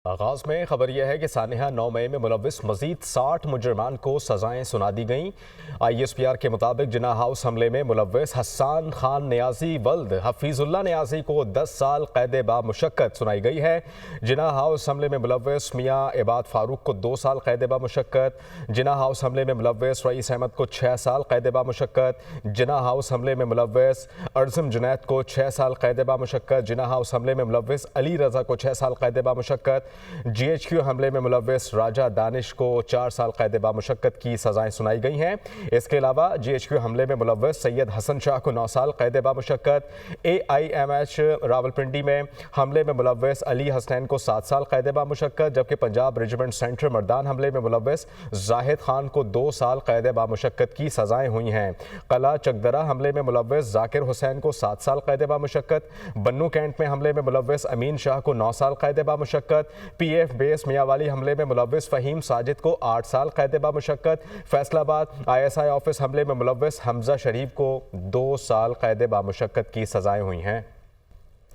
آغاز میں خبر یہ ہے کہ سانحہ 9 مئی میں ملوث مزید 60 مجرمان کو سزائیں سنا دی گئیں۔ ISPR کے مطابق جناح ہاؤس حملے میں ملوث حسان خان نیازی ولد حفیظ اللہ نیازی کو 10 سال قید بامشقت سنائی گئی ہے۔ جناح ہاؤس حملے میں ملوث میاں عباد فاروق کو 2 سال قید بامشقت، جناح ہاؤس حملے میں ملوث رئیس احمد کو 6 سال قید بامشقت، جناح ہاؤس حملے میں ملوث ارزم جنید کو 6 سال قید بامشقت، جناح ہاؤس حملے میں ملوث علی رضا کو 6 سال قید بامشقت، GHQ حملے میں ملوث راجہ دانش کو 4 سال قید بامشقت کی سزائیں سنائی گئی ہیں۔ اس کے علاوہ GHQ حملے میں ملوث سید حسن شاہ کو 9 سال قید بامشقت، AIMH راولپنڈی میں حملے میں ملوث علی حسنین کو 7 سال قید بامشقت، جبکہ پنجاب ریجمنٹ سینٹر مردان حملے میں ملوث زاہد خان کو 2 سال قید بامشقت کی سزائیں ہوئی ہیں۔ قلعہ چکدرہ حملے میں ملوث ذاکر حسین کو 7 سال قید بامشقت، بنو کینٹ میں حملے میں ملوث امین شاہ کو 9 سال قید بامشقت، PF بیس میاں والی حملے میں ملوث فہیم ساجد کو 8 سال قید بامشقت، فیصل آباد ISI آفس حملے میں ملوث حمزہ شریف کو 2 سال قید بامشقت کی سزائیں ہوئی ہیں۔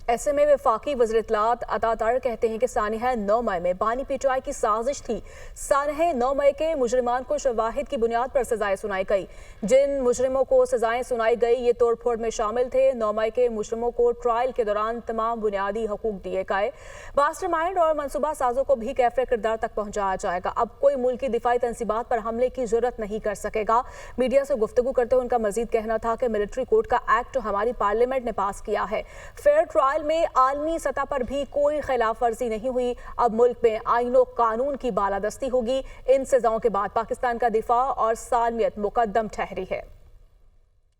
ایسے میں وفاقی وزیر اطلاعات عطا طاہر کہتے ہیں کہ سانحہ 9 مئی میں بانی PTI کی سازش تھی۔ سانحہ 9 مئی کے مجرمان کو شواہد کی بنیاد پر سزائیں سنائی گئی۔ جن مجرموں کو سزائیں سنائی گئی یہ توڑ پھوڑ میں شامل تھے۔ 9 مئی کے مجرموں کو ٹرائل کے دوران تمام بنیادی حقوق دیے گئے۔ ماسٹر مائنڈ اور منصوبہ سازوں کو بھی کیفر کردار تک پہنچایا جائے گا۔ اب کوئی ملکی دفاعی تنصیبات پر حملے کی جرت نہیں کر سکے گا۔ میڈیا سے گفتگو کرتے ہوئے ان کا مزید کہنا تھا کہ ملٹری کوڈ کا ایکٹ ہماری پارلیمنٹ نے پاس کیا ہے۔ فیئر ٹرائل میں عالمی سطح پر بھی کوئی خلاف ورزی نہیں ہوئی۔ اب ملک میں آئین و قانون کی بالادستی ہوگی۔ ان سزاؤں کے بعد پاکستان کا دفاع اور سالمیت مقدم ٹھہری ہے۔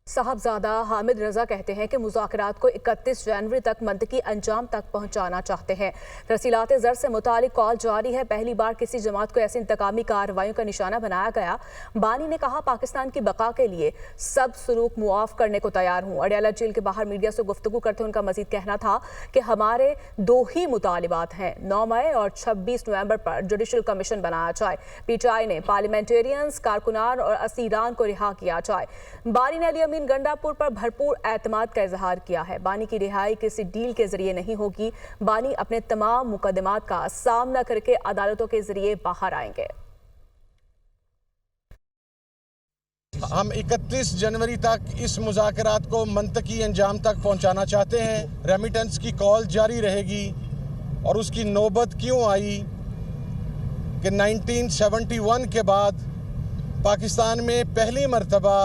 صاحبزادہ حامد رضا کہتے ہیں کہ مذاکرات کو 31 جنوری تک منطقی انجام تک پہنچانا چاہتے ہیں۔ ترسیلات زر سے متعلق کال جاری ہے۔ پہلی بار کسی جماعت کو ایسی انتقامی کارروائیوں کا نشانہ بنایا گیا۔ بانی نے کہا پاکستان کی بقا کے لیے سب سلوک معاف کرنے کو تیار ہوں۔ اڈیالہ جیل کے باہر میڈیا سے گفتگو کرتے ان کا مزید کہنا تھا کہ ہمارے 2 ہی مطالبات ہیں، 9 مئی اور 26 نومبر پر جوڈیشل کمیشن بنایا جائے، PTI نے پارلیمنٹیرینز، کارکنان اور اسیران کو رہا کیا جائے۔ بانی نے علی امین گنڈا پور پر بھرپور اعتماد کا اظہار کیا ہے۔ بانی کی رہائی کسی ڈیل کے ذریعے نہیں ہوگی۔ بانی اپنے تمام مقدمات کا سامنا کر کے عدالتوں کے ذریعے باہر آئیں گے۔ ہم 31 جنوری تک اس مذاکرات کو منطقی انجام تک پہنچانا چاہتے ہیں۔ ریمیٹنس کی کال جاری رہے گی اور اس کی نوبت کیوں آئی کہ 1971 کے بعد پاکستان میں پہلی مرتبہ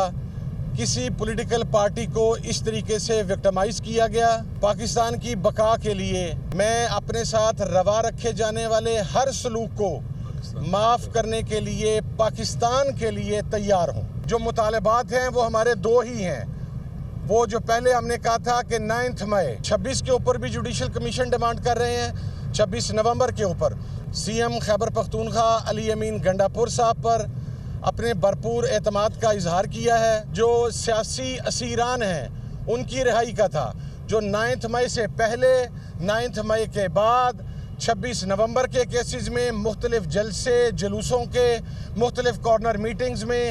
کسی پولیٹیکل پارٹی کو اس طریقے سے وکٹمائز کیا گیا۔ پاکستان کی بقا کے لیے میں اپنے ساتھ روا رکھے جانے والے ہر سلوک کو معاف کرنے کے لیے پاکستان کے لیے تیار ہوں۔ جو مطالبات ہیں وہ ہمارے 2 ہی ہیں۔ وہ جو پہلے ہم نے کہا تھا کہ 9 مئی 26 کے اوپر بھی جوڈیشل کمیشن ڈیمانڈ کر رہے ہیں، 26 نومبر کے اوپر CM خیبر پختونخوا علی امین گنڈا پور صاحب پر اپنے بھرپور اعتماد کا اظہار کیا ہے۔ جو سیاسی اسیران ہیں ان کی رہائی کا تھا، جو 9 مئی سے پہلے، 9 مئی کے بعد، 26 نومبر کے کیسز میں، مختلف جلسے جلوسوں کے، مختلف کارنر میٹنگز میں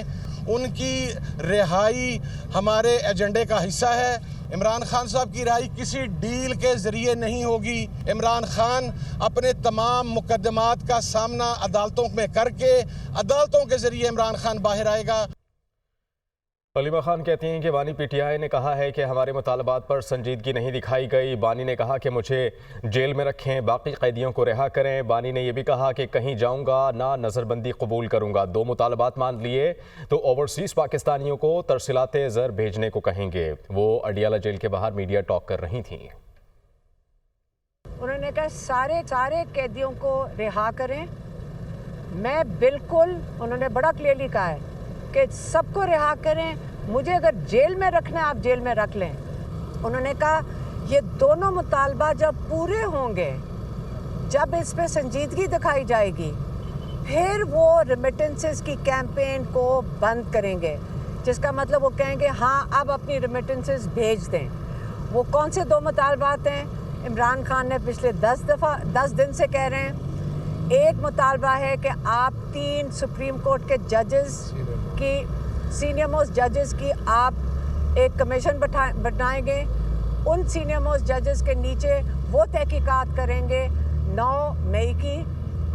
ان کی رہائی ہمارے ایجنڈے کا حصہ ہے۔ عمران خان صاحب کی رہائی کسی ڈیل کے ذریعے نہیں ہوگی۔ عمران خان اپنے تمام مقدمات کا سامنا عدالتوں میں کر کے عدالتوں کے ذریعے عمران خان باہر آئے گا۔ علیمہ خان کہتی ہیں کہ بانی PTI نے کہا ہے کہ ہمارے مطالبات پر سنجیدگی نہیں دکھائی گئی۔ بانی نے کہا کہ مجھے جیل میں رکھیں، باقی قیدیوں کو رہا کریں۔ بانی نے یہ بھی کہا کہ کہیں جاؤں گا نہ نظر بندی قبول کروں گا۔ 2 مطالبات مان لیے تو اوورسیز پاکستانیوں کو ترسیلات زر بھیجنے کو کہیں گے۔ وہ اڈیالہ جیل کے باہر میڈیا ٹاک کر رہی تھیں۔ انہوں نے کہا سارے قیدیوں کو رہا کریں۔ میں بالکل، انہوں نے بڑا کلیئرلی کہا ہے کہ سب کو رہا کریں، مجھے اگر جیل میں رکھنا ہے آپ جیل میں رکھ لیں۔ انہوں نے کہا یہ دونوں مطالبہ جب پورے ہوں گے، جب اس پہ سنجیدگی دکھائی جائے گی، پھر وہ ریمیٹنسز کی کیمپین کو بند کریں گے، جس کا مطلب وہ کہیں گے ہاں اب اپنی ریمیٹنسز بھیج دیں۔ وہ کون سے 2 مطالبات ہیں؟ عمران خان نے پچھلے 10 دن سے کہہ رہے ہیں۔ ایک مطالبہ ہے کہ آپ 3 سپریم کورٹ کے ججز کی، سینئر موسٹ ججز کی آپ ایک کمیشن بنائیں گے۔ ان سینئر موسٹ ججز کے نیچے وہ تحقیقات کریں گے 9 مئی کی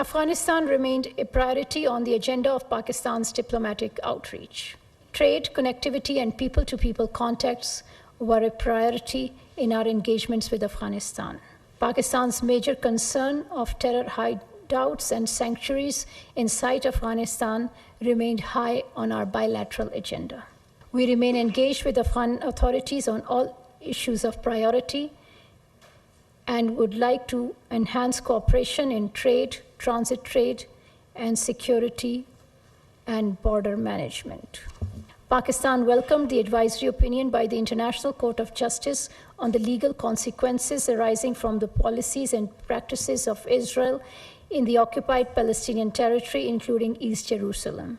Afghanistan remained a priority on the agenda of Pakistan's diplomatic outreach. Trade, connectivity and people-to-people contacts were a priority in our engagements with Afghanistan. Pakistan's major concern of terror hideouts and sanctuaries inside Afghanistan remained high on our bilateral agenda. We remain engaged with Afghan authorities on all issues of priority and would like to enhance cooperation in trade, transit trade, and security and border management. Pakistan welcomed the advisory opinion by the International Court of Justice on the legal consequences arising from the policies and practices of Israel in the occupied Palestinian territory, including East Jerusalem.